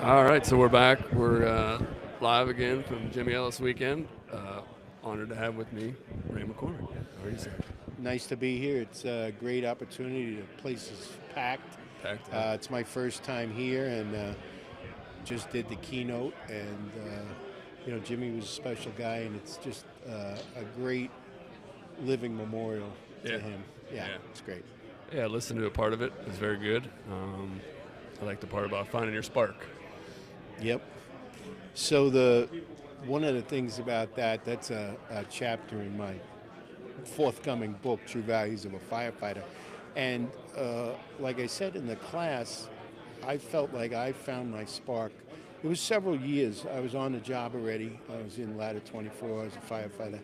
All right, so we're back. We're live again from Jimmy Ellis Weekend. Honored to have with me Ray McCormick. How are you, sir? Nice to be here. It's a great opportunity. The place is packed. Packed out. It's my first time here, and just did the keynote. And Jimmy was a special guy, and it's just a great living memorial Yeah. to him. Yeah, Yeah. it's great. Yeah, I listened to a part of it. It was very good. I like the part about finding your spark. Yep. So one of the things about that's a chapter in my forthcoming book, True Values of a Firefighter. And like I said in the class, I felt like I found my spark. It was several years. I was on the job already. I was in Ladder 24 as a firefighter.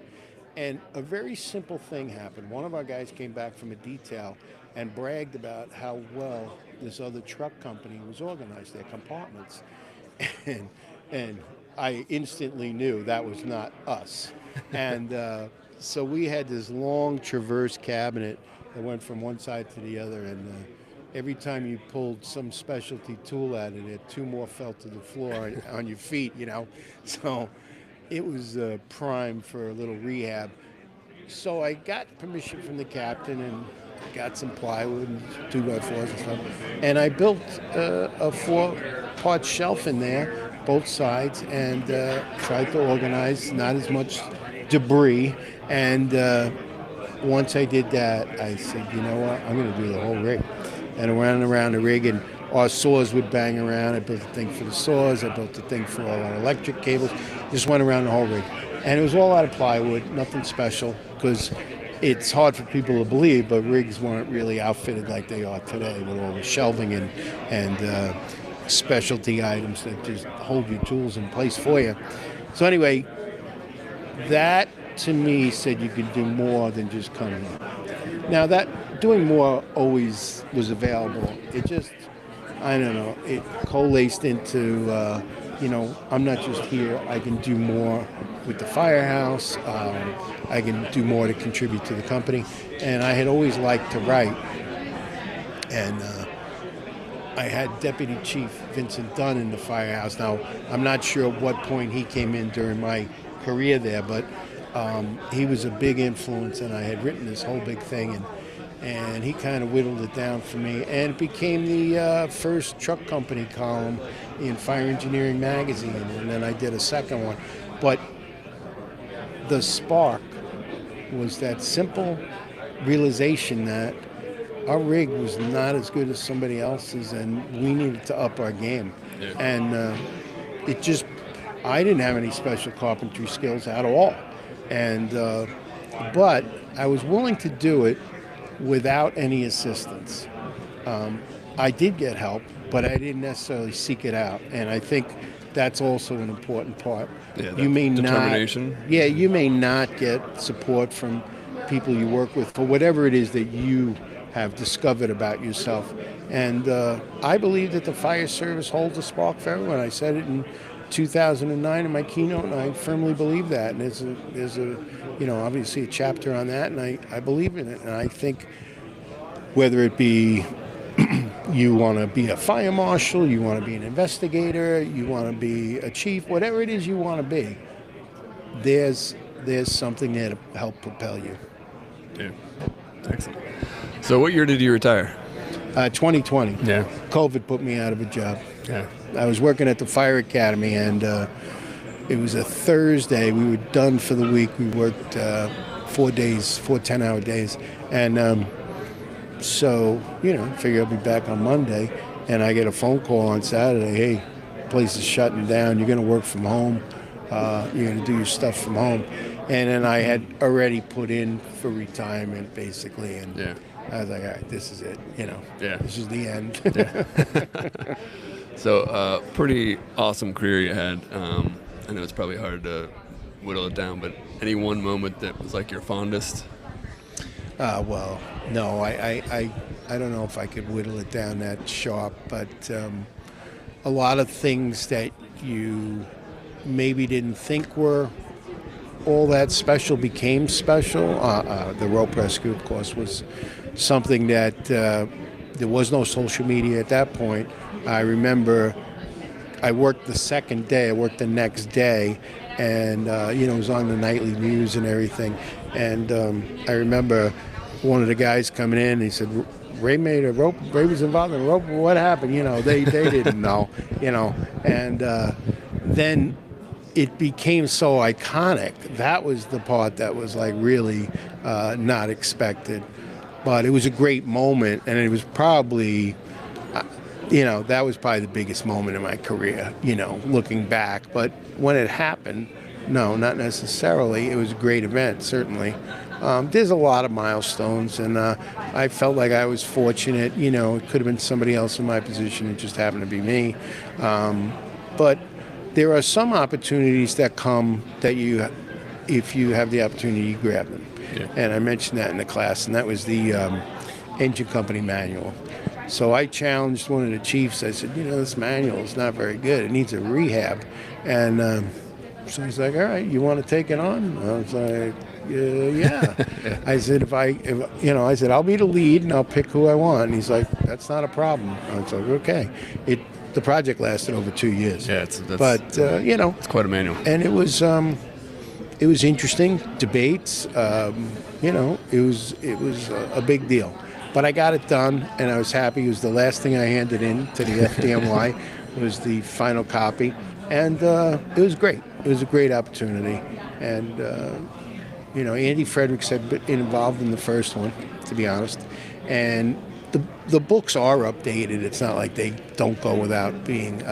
And a very simple thing happened. One of our guys came back from a detail and bragged about how well this other truck company was organized, their compartments. And I instantly knew that was not us. And so we had this long traverse cabinet that went from one side to the other, and every time you pulled some specialty tool out of it, two more fell to the floor on your feet, So it was prime for a little rehab. So I got permission from the captain and got some plywood and 2x4s and stuff. And I built a 4-part shelf in there, both sides, and tried to organize not as much debris. And once I did that, I said, you know what, I'm going to do the whole rig. And I ran around the rig, and our saws would bang around. I built a thing for the saws. I built a thing for all our electric cables. Just went around the whole rig. And it was all out of plywood, nothing special, because it's hard for people to believe, but rigs weren't really outfitted like they are today with all the shelving and specialty items that just hold your tools in place for you. So anyway, that to me said you could do more than just coming up. Now that doing more always was available. It just, I don't know, it coalesced into, I'm not just here. I can do more with the firehouse. I can do more to contribute to the company. And I had always liked to write. And I had Deputy Chief Vincent Dunn in the firehouse. Now, I'm not sure at what point he came in during my career there, but he was a big influence, and I had written this whole big thing, and he kind of whittled it down for me, and it became the first truck company column in Fire Engineering Magazine, and then I did a second one. But the spark was that simple realization that our rig was not as good as somebody else's, and we needed to up our game. Yeah. And I didn't have any special carpentry skills at all. And but I was willing to do it without any assistance. I did get help, but I didn't necessarily seek it out. And I think that's also an important part. Yeah, you may determination. You may not get support from people you work with for whatever it is that you have discovered about yourself. And I believe that the fire service holds a spark for everyone. I said it in 2009 in my keynote, and I firmly believe that. And there's a obviously a chapter on that, and I believe in it. And I think whether it be you want to be a fire marshal, you want to be an investigator, you want to be a chief, whatever it is you want to be, there's something there to help propel you. Yeah, excellent. So what year did you retire? 2020. Yeah. COVID put me out of a job. Yeah. I was working at the fire academy, and it was a Thursday. We were done for the week. We worked 4 days, 4 10-hour days. And so, figure I'll be back on Monday. And I get a phone call on Saturday. Hey, place is shutting down. You're going to work from home. You're going to do your stuff from home. And then I had already put in for retirement, basically. And Yeah. I was like, all right, this is it. Yeah. This is the end. Yeah. So, pretty awesome career you had. I know it's probably hard to whittle it down, but any one moment that was like your fondest? Well, no, I don't know if I could whittle it down that sharp, but a lot of things that you maybe didn't think were all that special became special. The rope rescue, of course, was something that there was no social media at that point. I remember I worked the second day. I worked the next day, and it was on the nightly news and everything. And I remember one of the guys coming in. He said, "Ray made a rope. Ray was involved in a rope. What happened?" They didn't know. And then it became so iconic. That was the part that was like really not expected, but it was a great moment, and it was probably. That was probably the biggest moment in my career, looking back. But when it happened, no, not necessarily. It was a great event, certainly. There's a lot of milestones, and I felt like I was fortunate. It could have been somebody else in my position. It just happened to be me. But there are some opportunities that come that if you have the opportunity, you grab them. Yeah. And I mentioned that in the class, and that was the engine company manual. So I challenged one of the chiefs. I said, this manual is not very good. It needs a rehab. And so he's like, all right, you want to take it on? I was like, yeah. I said, I said, I'll be the lead and I'll pick who I want. And he's like, that's not a problem. I was like, okay. The project lasted over 2 years. Yeah, it's quite a manual. And it was interesting debates. It was a big deal. But I got it done, and I was happy. It was the last thing I handed in to the FDNY. was the final copy, and it was great. It was a great opportunity, and Andy Fredericks had been involved in the first one, to be honest, and the books are updated. It's not like they don't go without being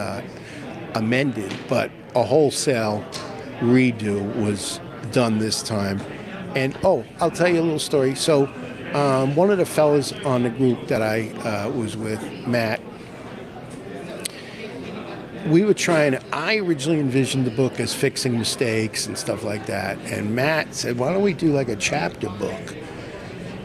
amended, but a wholesale redo was done this time. And I'll tell you a little story. So one of the fellas on the group that I was with, Matt, I originally envisioned the book as fixing mistakes and stuff like that. And Matt said, why don't we do like a chapter book?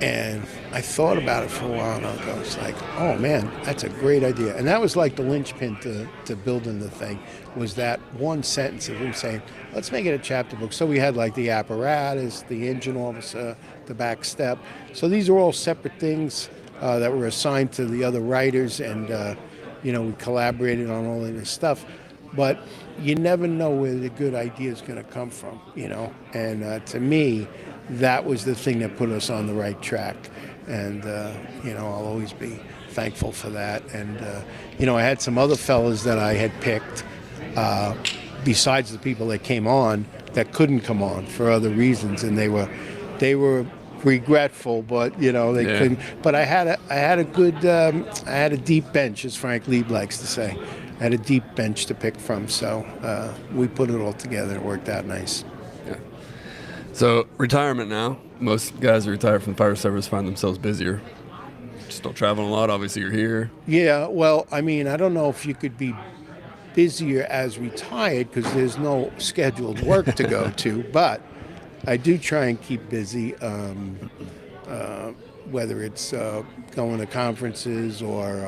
And I thought about it for a while, and I was like, oh man, that's a great idea. And that was like the linchpin to building the thing, was that one sentence of him saying, let's make it a chapter book. So we had like the apparatus, the engine officer, the back step. So these are all separate things that were assigned to the other writers, and we collaborated on all of this stuff. But you never know where the good idea is going to come from, And to me, that was the thing that put us on the right track. And, I'll always be thankful for that. And, I had some other fellas that I had picked, besides the people that came on, that couldn't come on for other reasons. And they were regretful, but, they couldn't. But I had a deep bench, as Frank Lieb likes to say. I had a deep bench to pick from. So we put it all together. It worked out nice. Yeah. So retirement now. Most guys who retire from the fire service find themselves busier. Still traveling a lot. Obviously, you're here. Yeah. Well, I mean, I don't know if you could be busier as retired because there's no scheduled work to go to. But I do try and keep busy, whether it's going to conferences or,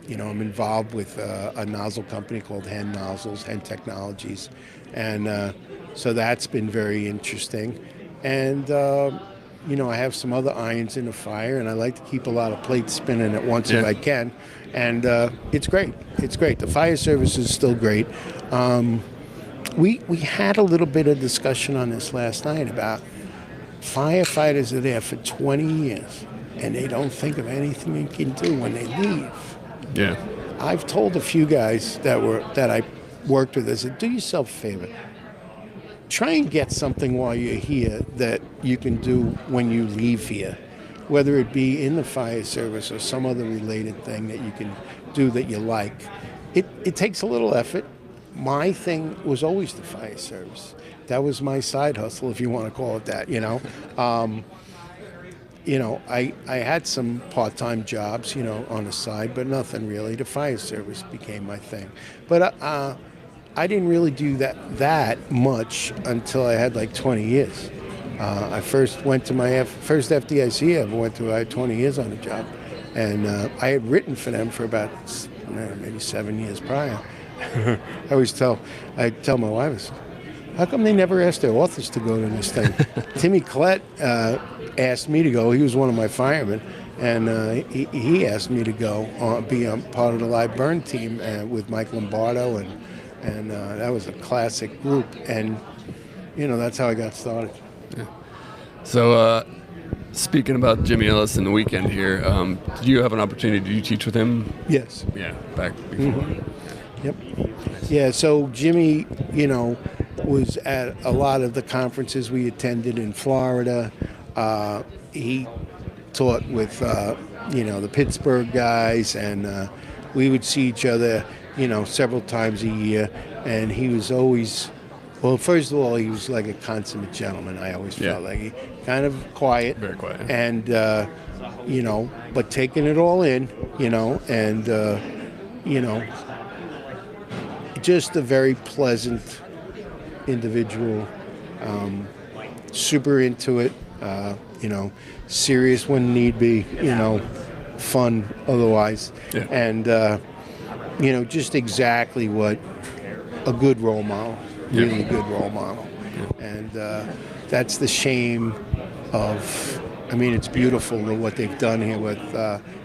I'm involved with a nozzle company called Hen Nozzles, Hen Technologies. And so that's been very interesting. And, I have some other irons in the fire, and I like to keep a lot of plates spinning at once if I can. And it's great. It's great. The fire service is still great. We had a little bit of discussion on this last night about firefighters are there for 20 years, and they don't think of anything they can do when they leave. Yeah. I've told a few guys that I worked with, I said, do yourself a favor. Try and get something while you're here that you can do when you leave here, whether it be in the fire service or some other related thing that you can do that you like. It takes a little effort. My thing was always the fire service. That was my side hustle, if you want to call it that, I had some part-time jobs, on the side, but nothing really. The fire service became my thing. But I didn't really do that much until I had like 20 years. I first went to my first FDIC I ever went to. I had 20 years on the job. And I had written for them for about maybe 7 years prior. I tell my wife, how come they never asked their authors to go to this thing? Timmy Collette asked me to go. He was one of my firemen. and he asked me to go be a part of the live burn team with Mike Lombardo, and that was a classic group, and that's how I got started. So, speaking about Jimmy Ellis in the weekend here, did you have an opportunity? Did you teach with him? Yes. Yeah, back before. Yep. Yeah, so Jimmy, was at a lot of the conferences we attended in Florida. He taught with, the Pittsburgh guys, and we would see each other, several times a year. And he was always, well, first of all, he was like a consummate gentleman. I always felt like he kind of quiet. Very quiet. And, but taking it all in, and, just a very pleasant individual, super into it, serious when need be, fun otherwise. Yeah. And, just exactly what a good role model, really good role model. And that's the shame of, it's beautiful what they've done here with,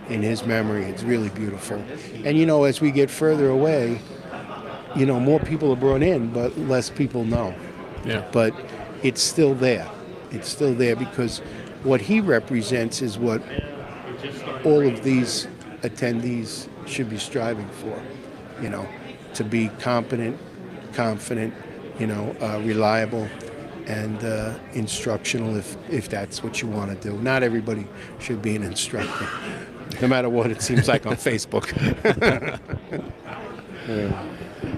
in his memory. It's really beautiful. And, as we get further away, more people are brought in, but less people know. Yeah. But it's still there. It's still there because what he represents is what all of these attendees should be striving for, to be competent, confident, reliable, and instructional if that's what you want to do. Not everybody should be an instructor, no matter what it seems like on Facebook. Yeah.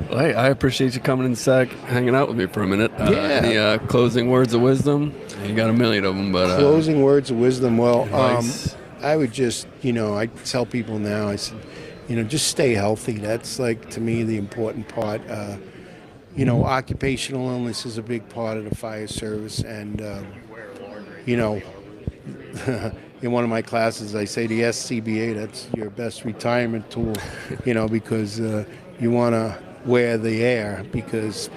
Well, hey, I appreciate you coming inside, hanging out with me for a minute. Any closing words of wisdom? You got a million of them, but closing words of wisdom. Well, advice. I would just, I tell people now. I said, just stay healthy. That's like to me the important part. Occupational illness is a big part of the fire service, and in one of my classes, I say the SCBA, that's your best retirement tool, because you want to wear the air because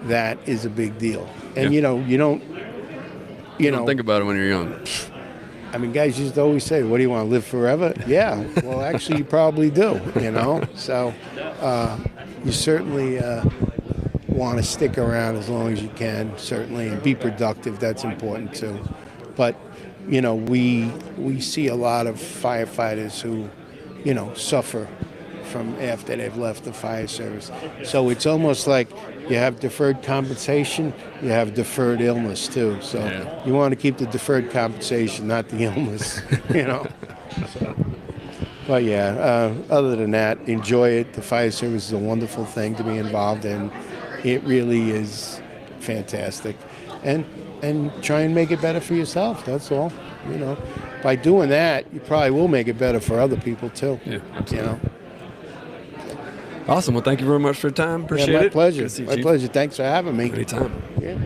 that is a big deal. And, you don't think about it when you're young. Guys used to always say, what do you want to live forever? Yeah, well, actually, you probably do, So you certainly want to stick around as long as you can, certainly, and be productive. That's important, too. But, we see a lot of firefighters who, suffer from after they've left the fire service. So it's almost like you have deferred compensation, you have deferred illness too. So you want to keep the deferred compensation, not the illness, So, but other than that, enjoy it. The fire service is a wonderful thing to be involved in. It really is fantastic. And try and make it better for yourself, that's all. By doing that, you probably will make it better for other people too. Yeah, absolutely. Awesome. Well, thank you very much for your time. Appreciate it. My pleasure. Good to see you, My Chief. pleasure. Thanks for having me. Anytime. Yeah.